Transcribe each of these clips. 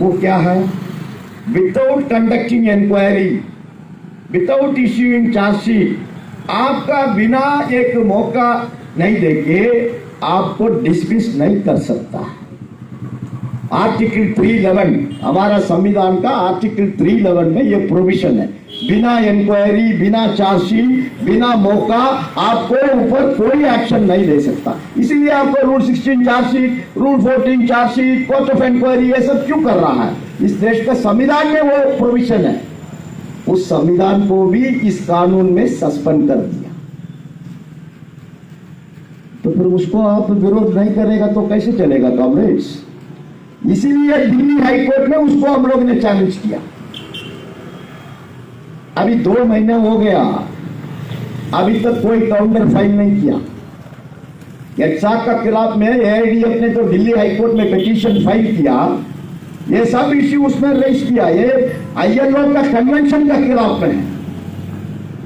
वो क्या है? Without conducting inquiry, without issuing chargesheet, आपका बिना एक मौका नहीं देके आपको डिसमिस नहीं कर सकता। आर्टिकल 311 हमारा संविधान का आर्टिकल 311 में ये प्रोविजन है, बिना इंक्वायरी, बिना चार्जशीट, बिना मौका आपको ऊपर कोई एक्शन नहीं ले सकता। इसीलिए आपको rule 16 chargesheet, rule 14 chargesheet, court of inquiry ये सब क्यों कर रहा है? इस देश का संविधान में वो प्रोविजन है। उस संविधान को भी इस कानून में सस्पेंड कर दिया, तो फिर उसको आप विरोध नहीं करेगा तो कैसे चलेगा कॉमरेड्स? इसीलिए दिल्ली हाईकोर्ट में उसको हम लोग ने चैलेंज किया। अभी 2 महीने हो गया, अभी तक कोई काउंटर फाइल नहीं किया। एक्साक के खिलाफ में एआईडीएफ ने तो दिल्ली हाईकोर्ट में पिटीशन फाइल किया, ये सब इश्यू उसमें रेज किया। ये आईएलओ का कन्वेंशन का खिलाफ में है।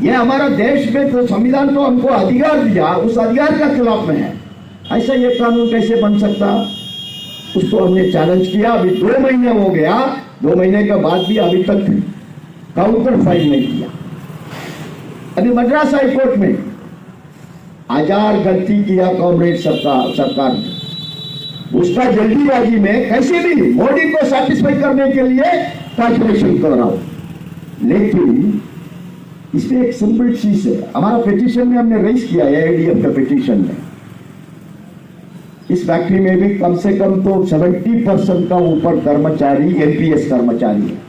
ये हमारा देश में तो संविधान तो हमको अधिकार दिया, उस अधिकार का खिलाफ में है। ऐसा ये कानून कैसे बन सकता? उसको हमने चैलेंज किया। अभी 2 महीने हो गया, 2 महीने के बाद भी अभी तक काउंटर फाइल नहीं किया। अभी मद्रास हाईकोर्ट में 1000 गलती किया कॉमरेड सरकार ने। उसका जल्दीबाजी में कैसे भी मोदी को सेटिस्फाई करने के लिए कैलकुलेशन कर रहा हूं, लेकिन इसमें एक सिंपल चीज है। हमारा पिटीशन में हमने रेज किया है, एआईडीएफ का पिटीशन में, इस फैक्ट्री में भी कम से कम तो 70% का ऊपर कर्मचारी एनपीएस कर्मचारी है।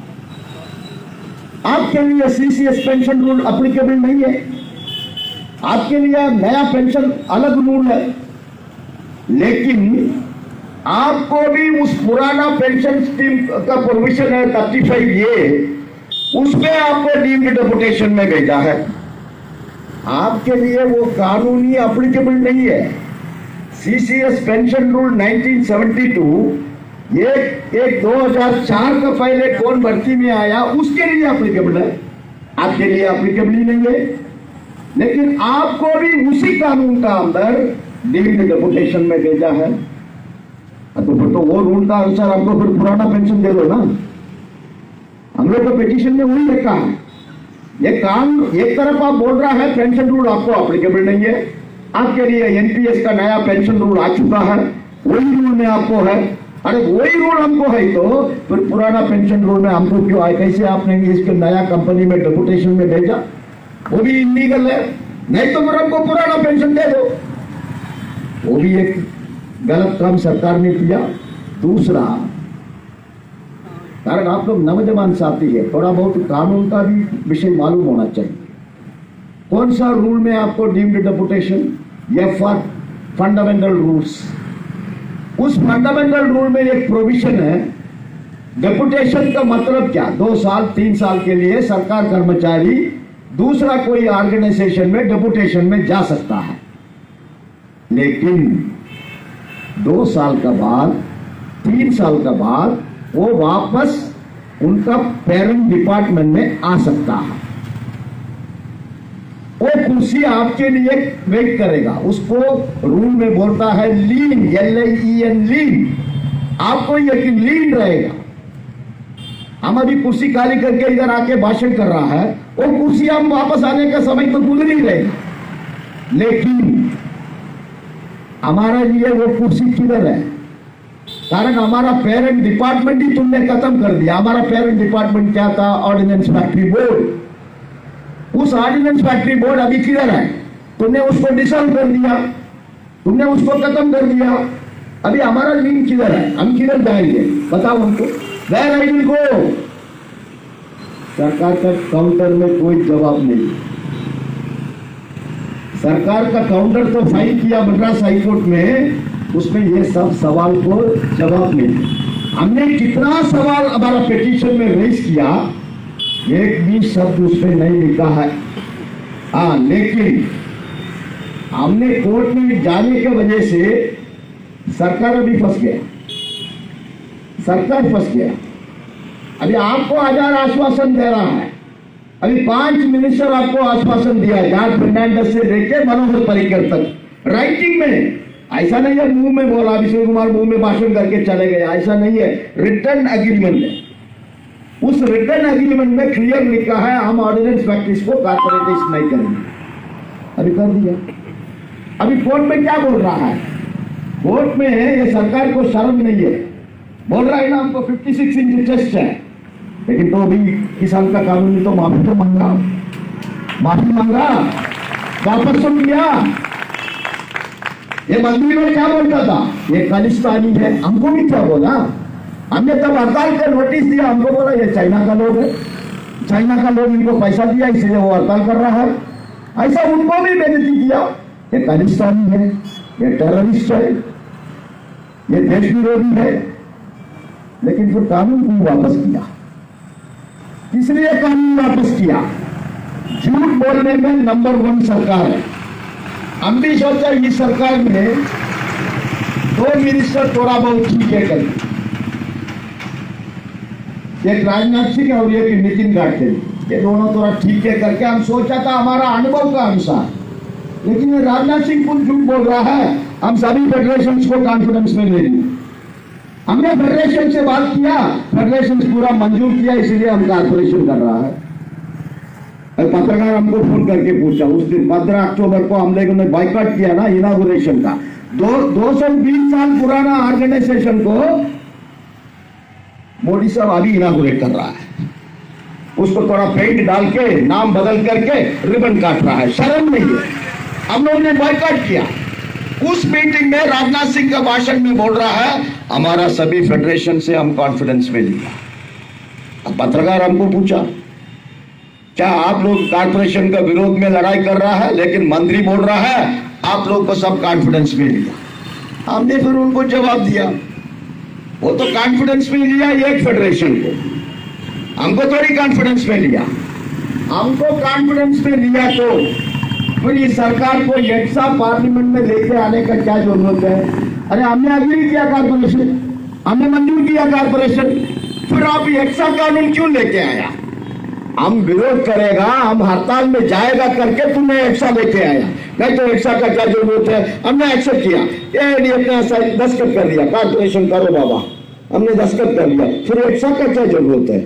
आपके लिए सीसीएस पेंशन रूल अप्लीकेबल नहीं है, आपके लिए नया पेंशन अलग रूल है, लेकिन आपको भी उस पुराना पेंशन स्कीम का प्रोविजन है 35A, उसमें आपको डीम्ड डेपुटेशन में भेजा है। आपके लिए वो कानूनी अप्लीकेबल नहीं है। सीसीएस पेंशन रूल 1972 ये एक 2004 का पहले कौन भर्ती में आया, उसके लिए अप्लीकेबल है, आपके लिए अप्लीकेबल ही नहीं है। लेकिन आपको भी उसी कानून का अंदर डीम्ड डेपुटेशन में भेजा है, तो फिर तो वो रूल का अनुसार हमको फिर पुराना पेंशन दे दो ना। हम लोग को पिटीशन में वही लिखा है। ये काम एक तरफ आप बोल रहा है पेंशन रूल आपको अप्लीकेबल नहीं है, आपके लिए एनपीएस का नया पेंशन रूल आ चुका है, वही रूल में आपको है। अरे वही रूल हमको है तो फिर पुराना पेंशन रूल में हमको क्यों आए? कैसे आपने इसके नया कंपनी में डेपुटेशन में भेजा? वो भी इलीगल है। नहीं तो फिर हमको पुराना पेंशन दे दो। वो भी एक गलत काम सरकार ने किया। दूसरा कारण, आप लोग नौजवान साथी है, थोड़ा बहुत कानून का भी विषय मालूम होना चाहिए। कौन सा रूल में आपको डीम्ड डेपुटेशन? ये फॉर फंडामेंटल रूल्स। उस फंडामेंटल रूल में एक प्रोविजन है, डेपुटेशन का मतलब क्या? 2 साल 3 साल के लिए सरकार कर्मचारी दूसरा कोई ऑर्गेनाइजेशन में डेपुटेशन में जा सकता है, लेकिन 2 साल का बाद 3 साल का बाद वो वापस उनका पेरेंट डिपार्टमेंट में आ सकता है। वो कुर्सी आपके लिए वेट करेगा। उसको रूल में बोलता है लीन, LIEN, लीन। आपको एक लीन रहेगा। हम अभी कुर्सी खाली करके इधर आके भाषण कर रहा है, वो कुर्सी हम वापस आने का समय तो गुजर ही रहेगी, लेकिन हमारे लिए वो कुर्सी किधर है? कारण हमारा पेरेंट डिपार्टमेंट ही तुमने खत्म कर दिया। हमारा पेरेंट डिपार्टमेंट क्या था? Ordnance factory board. उस ऑर्डिनेंस फैक्ट्री बोर्ड अभी किधर है? तुमने उसको डिसॉल्व कर दिया, तुमने उसको खत्म कर दिया। अभी हमारा लिंक किधर है? हम किधर जाएंगे? बताओ हमको। Where I will go? सरकार का काउंटर में कोई जवाब नहीं। सरकार का काउंटर तो फाइल किया मद्रास हाईकोर्ट में, उसमें ये सब सवाल को जवाब नहीं। हमने कितना सवाल हमारा पिटीशन में रेज किया, एक भी शब्द उसमें नहीं लिखा है। हाँ, लेकिन हमने कोर्ट में जाने की वजह से सरकार अभी फंस गया। सरकार फंस गया। अभी आपको 1000 आश्वासन दे रहा है। अभी 5 मिनिस्टर आपको आश्वासन दिया है, जॉर्ज फर्नांडिस से लेकर मनोहर पर्रिकर तक, राइटिंग में ऐसा नहीं है मुंह में बोला अभिषेक कुमार मुंह में भाषण करके चले गए, ऐसा नहीं है, रिटर्न एग्रीमेंट है। उस रिटर्न एग्रीमेंट में क्लियर लिखा है हम ऑर्डिनेंस फैक्ट्रीज को कारपोरेटाइज नहीं करेंगे, अभी कर दिया। अभी कोर्ट में क्या बोल रहा है, कोर्ट में ये सरकार को शर्म नहीं है, बोल रहा है ना हमको 56 इंच चेस्ट है, लेकिन तो अभी किसान का कानून ने तो माफी मांगा, वापस सुन लिया। ये मंत्री में क्या बोलता था, ये खालिस्तानी है, हमको भी क्या बोला, हमने तब हड़ताल का नोटिस दिया, हमको बोला ये चाइना का लोग है, चाइना का लोग इनको पैसा दिया इसलिए वो हड़ताल कर रहा है। ऐसा उनको भी बेइज्जती किया, ये खालिस्तानी है, ये टेररिस्ट है, ये देश विरोधी है, लेकिन फिर कानून को वापस किया। इसलिए कानून वापस किया, झूठ बोलने में नंबर 1 सरकार है। हम भी सोचा इस सरकार में 2 मिनिस्टर थोड़ा बहुत ठीक है करें, एक राजनाथ सिंह और एक नितिन गडकरी, ये दोनों थोड़ा ठीक है करके हम सोचा था हमारा अनुभव का अनुसार, लेकिन ये राजनाथ सिंह कुछ झूठ बोल रहा है। हम सभी फेडरेशन को कॉन्फिडेंस में ले लिए, हमने फेडरेशन से बात किया, फेडरेशन पूरा मंजूर किया, इसलिए हम कॉर्पोरेशन कर रहा है। पत्रकार हमको फोन करके पूछा उस दिन 15 अक्टूबर को हम लोगों ने बाइकआउट किया ना इनॉग्रेशन का, 220 साल पुराना ऑर्गेनाइजेशन को मोदी साहब अभी इनॉग्रेट कर रहा है, उसको थोड़ा पेंट डाल के नाम बदल करके रिबन काट रहा है, शर्म नहीं है। हम लोगों ने बाइकआउट किया। उस मीटिंग में राजनाथ सिंह का भाषण में बोल रहा है हमारा सभी फेडरेशन से हम कॉन्फिडेंस में लिया। अब पत्रकार हमको पूछा क्या आप लोग कॉर्पोरेशन का विरोध में लड़ाई कर रहा है, लेकिन मंत्री बोल रहा है आप लोग को सब कॉन्फिडेंस में लिया। हमने फिर उनको जवाब दिया वो तो कॉन्फिडेंस में लिया एक फेडरेशन को, हमको थोड़ी कॉन्फिडेंस में लिया। हमको कॉन्फिडेंस में लिया तो फिर इस सरकार को एक्सा पार्लियामेंट में लेके आने का क्या जरूरत है? अरे हमने अग्री किया कॉर्पोरेशन, हमने मंजूर किया कॉर्पोरेशन, फिर आप एक्सा कानून क्यों लेके आया? हम विरोध करेगा, हम हड़ताल में जाएगा करके तुमने एक्सा लेके आया, नहीं तो एक्सा का क्या जरूरत है? हमने एक्सेप्ट किया, ये दस्तखत कर दिया, कॉर्पोरेशन करो बाबा, हमने दस्तखत कर दिया, फिर एक्सा का क्या जरूरत है?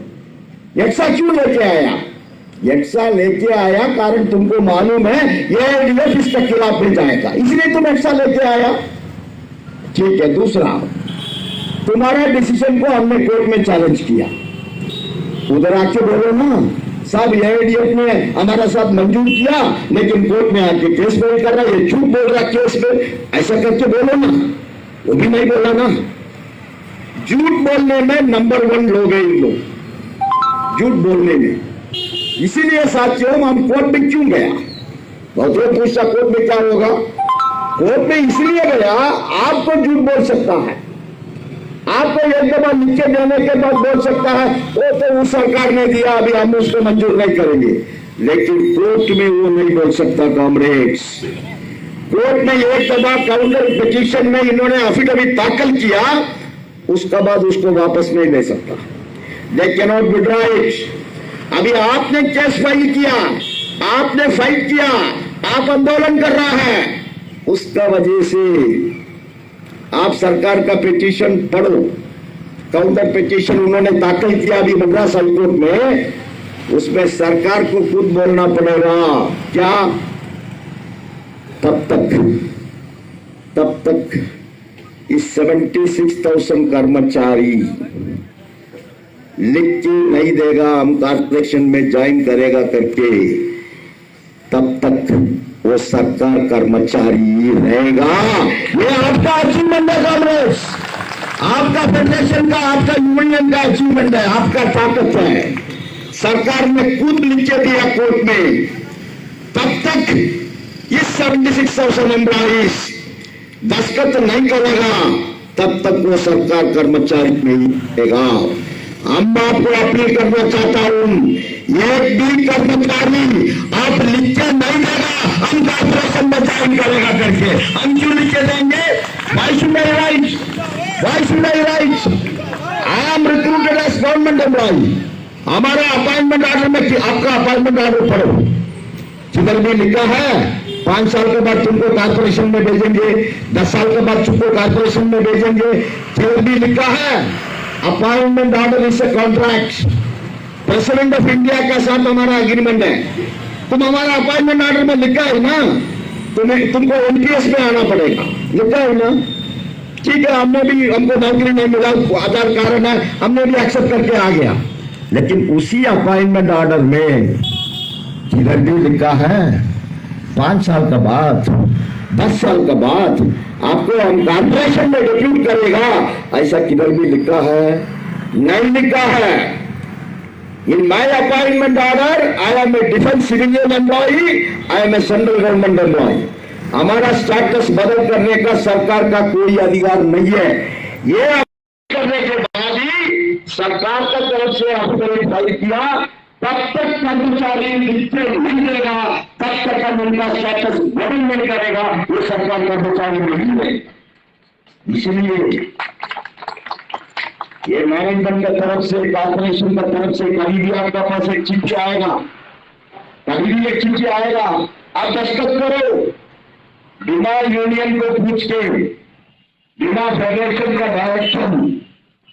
एक्सा क्यों लेके आया? एक्सा लेके आया कारण तुमको मालूम है ये इसके खिलाफ में जाएगा, इसलिए तुम एक्सा लेके आया। ठीक है, दूसरा तुम्हारा डिसीजन को हमने कोर्ट में चैलेंज किया, उधर आके बोलो ना साहब एडीएफ ने हमारा साथ मंजूर किया लेकिन कोर्ट में आके केस फाइल कर रहा है, ये झूठ बोल रहा केस में, ऐसा करके बोलो ना। वो भी नहीं बोला ना। झूठ बोलने में नंबर 1 लोग हैं इन लोग, झूठ बोलने में। इसीलिए साथियों हम कोर्ट में क्यों गया? बहुत लोग पूछता कोर्ट में क्या होगा? कोर्ट में इसलिए गया आपको झूठ बोल सकता है, आपको एक दफा नीचे देने के बाद बोल सकता है वो तो उस सरकार ने दिया अभी हम उसको मंजूर नहीं करेंगे, लेकिन कोर्ट में वो नहीं बोल सकता। कॉमरेड्स, कोर्ट में एक दफा काउंटर पिटीशन में इन्होंने एफिडेविट दाखिल किया, उसका बाद उसको वापस नहीं ले सकता। They can not withdraw it. अभी आपने केस फाइल किया, आपने फाइट किया, आप आंदोलन कर रहा है, उसका वजह से आप सरकार का पिटीशन पढ़ो, काउंटर पिटीशन उन्होंने दाखिल किया अभी मद्रास हाईकोर्ट में, उसमें सरकार को खुद बोलना पड़ेगा क्या? तब तक इस 76,000 कर्मचारी लिख के नहीं देगा हम कॉर्पोरेशन में ज्वाइन करेगा करके, तब तक वो सरकार कर्मचारी रहेगा। ये आपका अचीवमेंट है कांग्रेस, आपका फेडरेशन का, आपका यूनियन का अचीवमेंट है, आपका ताकत है। सरकार ने खुद नीचे दिया कोर्ट में, तब तक इस 76,000 एम्प्लॉइज दस्तखत नहीं करेगा, तब तक वो सरकार कर्मचारी नहीं रहेगा। हम आपको अपील करना चाहता हूं, एक भी कर्मचारी आप लिख के नहीं देगा हम कॉर्पोरेशन में ज्वाइन करेगा करके, हम क्यों लिख के देंगे? Why should I write? Why should I write? I am recruited as government employee. हमारा अपॉइंटमेंट ऑर्डर में, आपका अपॉइंटमेंट ऑर्डर पढ़ो, जिधर भी लिखा है 5 साल के बाद तुमको कारपोरेशन में भेजेंगे, 10 साल के बाद तुमको कारपोरेशन में भेजेंगे। फिर भी लिखा है appointment order is a contract. President of India के साथ हमारा एग्रीमेंट है। तुम हमारा अपॉइंटमेंट ऑर्डर में लिखा है ना, तुमको एनपीएस में आना पड़ेगा, लिखा है ना। ठीक है, हमको नौकरी नहीं मिला, आधार कारण है, हमने भी एक्सेप्ट करके आ गया। लेकिन उसी अपॉइंटमेंट ऑर्डर में किधर भी लिखा है 5 साल के बाद, 10 साल के बाद आपको हम कॉर्पोरेशन में डिप्यूट करेगा, ऐसा किधर भी लिखा है? नहीं लिखा है। In my appointment order I am a defence civilian employee, I am a central government employee. हमारा स्टेटस बदल करने का सरकार का कोई अधिकार नहीं है। ये करने के बाद ही सरकार की तरफ से हमने फाइल किया, तब तक कर्मचारी लिखते नहीं देगा, तब तक हम उनका स्टेटस बदल नहीं करेगा, ये सरकार कर्मचारी नहीं है। इसलिए ये मैनेजमेंट की तरफ से, कॉर्पोरेशन की तरफ से कभी भी आपके पास एक चिट्ठी आएगा, कभी भी एक चिट्ठी आएगा, आप दस्तखत करो, बिना यूनियन को पूछ के, बिना फेडरेशन का डायरेक्शन,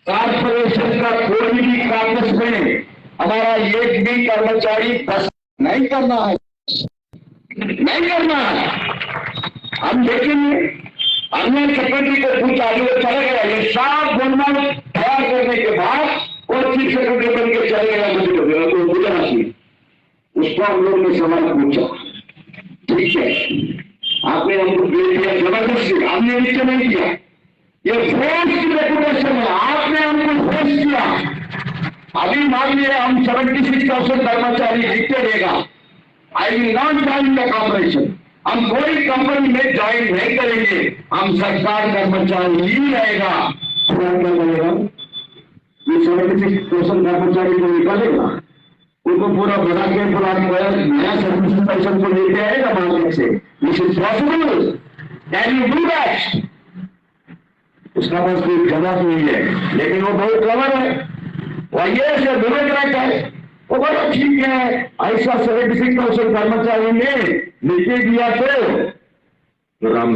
कॉर्पोरेशन का कोई भी कागज में हमारा एक भी कर्मचारी बस नहीं करना है, नहीं करना है। हम देखेंगे, हमने सेक्रेटरी को पूछा, वो चले गया। ये 7 गवर्नर तैयार करने के बाद और चीफ सेक्रेटरी बन के चले गया गुजराती। उसको हम लोग ने सवाल पूछा, ठीक है आपने हमको दे दिया जबरदस्ती, हमने नीचे नहीं किया, ये फोर्स की रेपुटेशन है, आपने हमको फोर्स किया। अभी मान लिया हम 76,000 कर्मचारी लिखते देगा, I will not join the corporation, हम कोई कंपनी में ज्वाइन नहीं करेंगे, हम सरकार कर्मचारी ही रहेगा। क्या करेगा? ये 76,000 कर्मचारी को निकालेगा, उनको पूरा बना के पूरा नया सर्विस को लेके आएगा मार्केट से। This is possible, can you do that? उसका पास कोई जवाब नहीं है, लेकिन वो बहुत क्लेवर है, वो आईएएस है, ब्यूरोक्रेट है, वो बोला ठीक है ऐसा 76,000 कर्मचारी ने नीचे दिया तो हम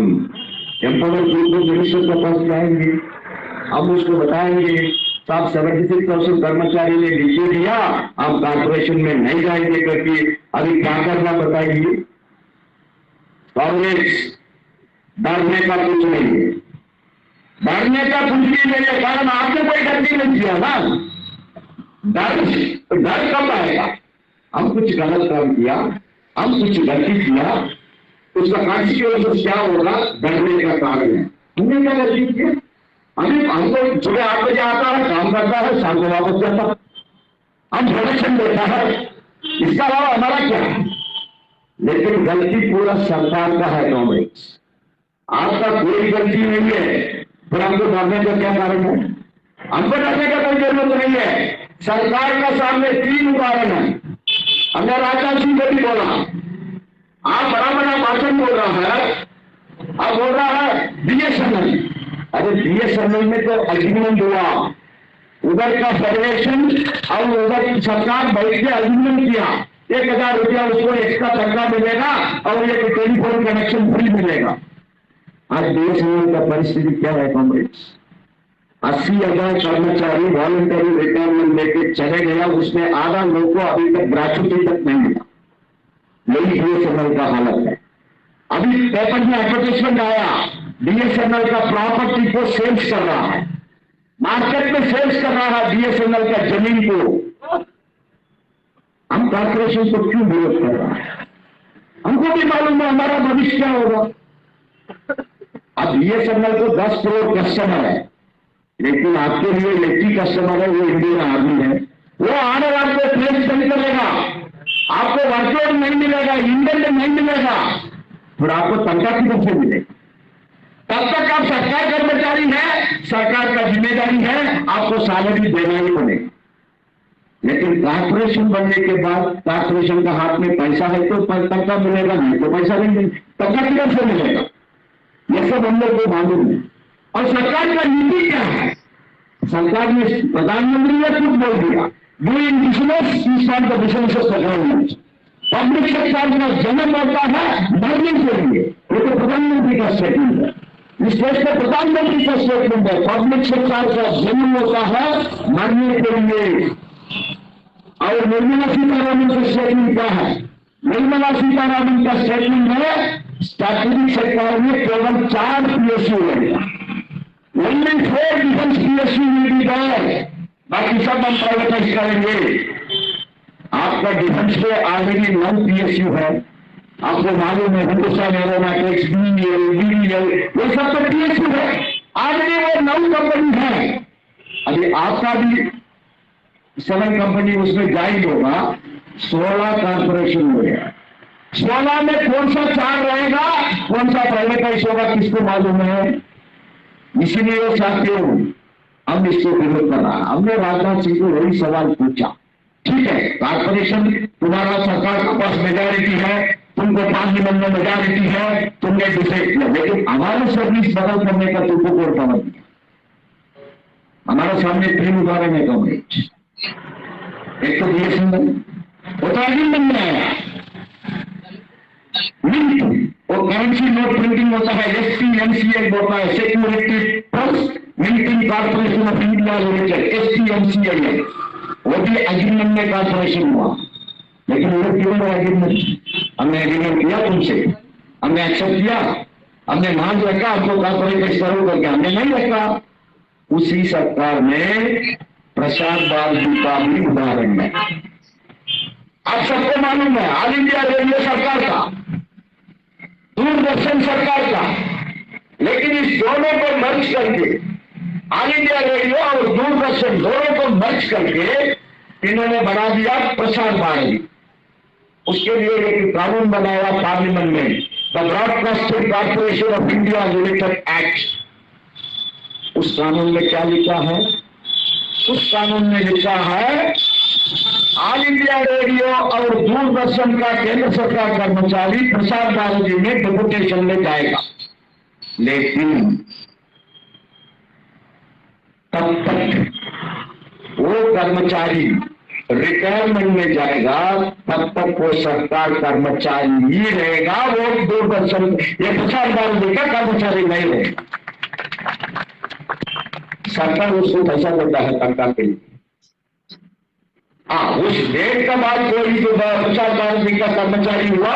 एम्प्लॉयमेंट मिनिस्टर के पास जाएंगे, हम उसको बताएंगे साहब 76,000 कर्मचारी ने नीचे दिया, हम कॉर्पोरेशन में नहीं जाएंगे करके। अभी क्या करना बताइए? कांग्रेस डरने का कुछ नहीं है, डरने का कुछ भी नहीं है, कारण आपने कोई गलती नहीं किया ना। डर कब आएगा? हम कुछ गलत काम किया, हम कुछ गलती किया, उसका कॉन्सिक्वेंस क्या होगा, डरने का कारण है। हमने क्या गलती की? हमको सुबह 8 बजे आता है, काम करता है, शाम को वापस जाता है, हम प्रोडक्शन देता है, इसका अलावा हमारा क्या है? लेकिन गलती पूरा सरकार का है। कॉम्रेड्स, आपका कोई गलती नहीं है, फिर हमको डरने का क्या कारण है? हमको डरने का कोई जरूरत नहीं है। सरकार का सामने 3 उदाहरण है। हमने राजनाथ सिंह को भी बोला, आप बड़ा बड़ा भाषण बोल रहा है, आप बोल रहा है बीएसएनएल। अरे बीएसएनएल में तो एग्रीमेंट हुआ, उधर का फेडरेशन और उधर की सरकार बैठ के एग्रीमेंट किया, 1,000 रुपया उसको एक्स्ट्रा तनख्वाह मिलेगा और ये टेलीफोन कनेक्शन फ्री मिलेगा। आज बीएसएनएल का परिस्थिति क्या है कॉम्रेड्स? 80,000 कर्मचारी वॉलंटरी रिटायरमेंट लेके चले गया, उसमें आधा लोग को अभी तक ग्रेचुटी तक नहीं मिला। यही बीएसएनएल का हालत है। अभी पेपर में एडवर्टाइजमेंट आया, बीएसएनएल का प्रॉपर्टी को सेल्स कर रहा है, मार्केट में सेल्स कर रहा है बीएसएनएल का जमीन को। हम कॉर्पोरेशन को क्यों विरोध कर रहा है? हमको भी मालूम है हमारा भविष्य क्या होगा। अब बीएसएनएल को 10 करोड़ कस्टमर है, लेकिन आपके लिए इलेक्ट्रिक कस्टमर है, वो इंडियन आर्मी है, वो आने वाले को प्लेस नहीं करेगा, आपको वर्कलोड नहीं मिलेगा, इंडियन नहीं मिलेगा, फिर आपको तनख्वाह किधर से मिलेगी? तब तक आप सरकार कर्मचारी है, सरकार का जिम्मेदारी है, आपको सैलरी देना ही पड़ेगा। लेकिन कॉर्पोरेशन बनने के बाद कॉर्पोरेशन का हाथ में पैसा है तो तनख्वाह मिलेगा, नहीं तो पैसा नहीं मिलेगा, तनख्वाह किधर से मिलेगा? ये सब हम लोग को मालूम है। और सरकार का नीति क्या है? सरकार ने, प्रधानमंत्री ने खुद बोल दिया, doing business is not the business of the government. Public sector का जन्म होता है मरने के लिए, ये तो प्रधानमंत्री का स्टेटमेंट है। इस देश में प्रधानमंत्री का स्टेटमेंट है, पब्लिक सेक्टर का जन्म होता है मरने के लिए। और निर्मला सीतारामन का स्टेटमेंट क्या है? निर्मला सीतारामन का स्टेटमेंट है स्ट्रैटेजिक सेक्टर में केवल 4 PSU रहेगा, only 4 defence PSU will be there, बाकी सब हम प्राइवेटाइज करेंगे। आपका डिफेंस में ऑलरेडी 9 PSU है, आपको मालूम है, हिंदुस्तान एरोनॉटिक्स, BEL, ये सब तो PSU है, ऑलरेडी वो 9 कंपनी है। अभी आपका भी 7 कंपनी उसमें ज्वाइन होगा, 16 कॉर्पोरेशन हो गया। 16 में कौन सा 4 रहेगा, कौन सा प्राइवेटाइज होगा, किसको मालूम है? इसीलिए साथियों हम इसको विरोध कर रहा है। हमने राजनाथ सिंह को वही सवाल पूछा, ठीक है कॉर्पोरेशन तुम्हारा सरकार के पास मेजॉरिटी है, तुमको पार्लियामेंट में मेजॉरिटी है, तुमने डिसाइड किया, लेकिन हमारे सर्विस बदल करने का तुमको कौन पावर दिया? हमारे सामने 3 उदाहरण है कवरेज। एक तो BSNL उत्तराखंड में आया, मिंट और करेंसी नोट प्रिंटिंग होता है, SPMCL होता है, security trust minting corporation of India limited, SPMCL, वो भी एग्रीमेंट में कॉर्पोरेशन हुआ। लेकिन वो क्यों एग्रीमेंट? हमने एग्रीमेंट किया तुमसे, हमने एक्सेप्ट किया, हमने मांग रखा आपको कॉर्पोरेट करो करके, हमने नहीं रखा। उसी सरकार में प्रसार भारती का भी उदाहरण है। आप सबको मालूम है, ऑल इंडिया रेडियो सरकार का, दूरदर्शन सरकार का, लेकिन इस दोनों को मर्ज करके, ऑल इंडिया रेडियो और दूरदर्शन दोनों को मर्ज करके इन्होंने बना दिया प्रसार भारती। उसके लिए एक कानून बनाया पार्लियामेंट में, the broadcasting corporation of India limited act. उस कानून में क्या लिखा है? उस कानून में लिखा है ऑल इंडिया रेडियो और दूरदर्शन का केंद्र सरकार कर्मचारी प्रसार भारती में डेपुटेशन में जाएगा, लेकिन तब तक वो कर्मचारी रिटायरमेंट में जाएगा, तब तक वो सरकार कर्मचारी ही रहेगा, वो दूरदर्शन ये प्रसार भारती का कर्मचारी नहीं रहेगा। सरकार उसको पैसा देता है तनख्वाह के लिए। उस डेट का बाद कोई जो प्रसार भारती का कर्मचारी हुआ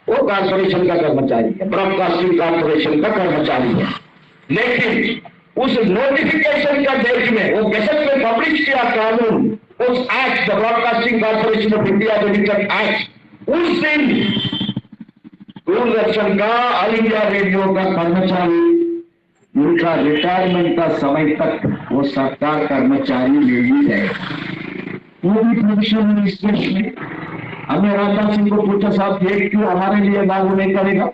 वो कॉर्पोरेशन का कर्मचारी है, ब्रॉडकास्टिंग कॉर्पोरेशन का कर्मचारी है। लेकिन उस नोटिफिकेशन का डेट में वो गजट में पब्लिश किया कानून, उस act, the broadcasting corporation of India limited act, उस दिन दूरदर्शन का, ऑल इंडिया रेडियो का कर्मचारी उनका रिटायरमेंट का समय तक वो सरकार कर्मचारी ले ही रहे। वो भी प्रोविजन इस देश में। हमने राजनाथ सिंह को पूछा, साहब ये क्यों हमारे लिए लागू नहीं करेगा?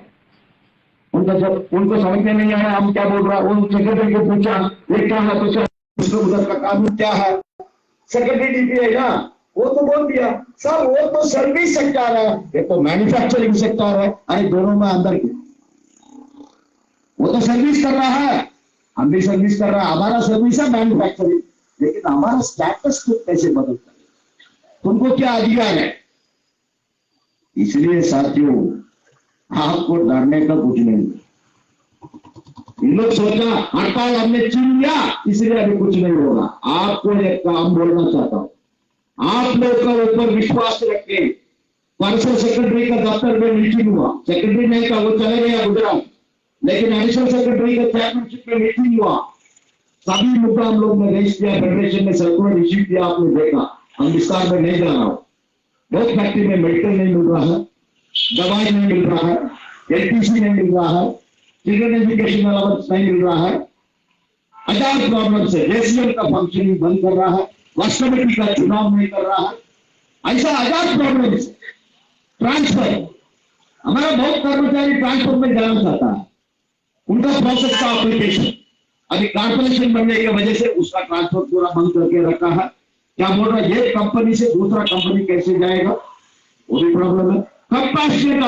उनको समझ में नहीं आया हम क्या बोल रहा है। उन सेक्रेटरी को पूछा ये क्या है, तो उधर का कानून क्या है? सेक्रेटरी DP है ना, वो तो बोल दिया सर वो तो सर्विस सेक्टर है, ये तो मैन्युफैक्चरिंग सेक्टर है। अरे दोनों में अंदर की, वो तो सर्विस कर रहा है, हम भी सर्विस कर रहा है, हमारा सर्विस है मैन्युफैक्चरिंग, लेकिन हमारा स्टेटस को कैसे बदलता है? तुमको क्या अधिकार है? इसलिए साथियों आपको डरने का कुछ नहीं। इन लोग सोचा हड़ताल हमने छीन लिया इसलिए अभी कुछ नहीं होगा। आपको एक काम बोलना चाहता हूं, आप लोग का ऊपर विश्वास रखें। परसों सेक्रेटरी का दफ्तर में मीटिंग हुआ, सेक्रेटरी नहीं था, वो चले गया गुजरात, लेकिन एडिशनल सेक्रेटरी का चेयरमैनशिप में मीटिंग हुआ। सभी मुद्दा हम लोग ने रेज किया, फेडरेशन ने सर्कुलर इश्यू किया, आपने देखा, हम विस्तार में नहीं जा रहा हूं। बहुत फैक्ट्री में मेडिकल नहीं मिल रहा है, दवाई नहीं मिल रहा है, LPC नहीं मिल रहा है, चिल्ड्रन एजुकेशन अलाउंस नहीं मिल रहा है, हजार प्रॉब्लम से रेसियल का फंक्शनिंग बंद कर रहा है, राष्ट्रपति का चुनाव नहीं कर रहा है, ऐसा हजार प्रॉब्लम से। ट्रांसफर, हमारा बहुत कर्मचारी ट्रांसफर में जाना चाहता है, उनका प्रोसेस का एप्लीकेशन अभी कॉर्पोरेशन बनने की वजह से उसका ट्रांसफर पूरा बंद करके रखा है। क्या बोल रहा है, एक कंपनी से दूसरा कंपनी कैसे जाएगा, वो भी प्रॉब्लम है। कंपैशनेट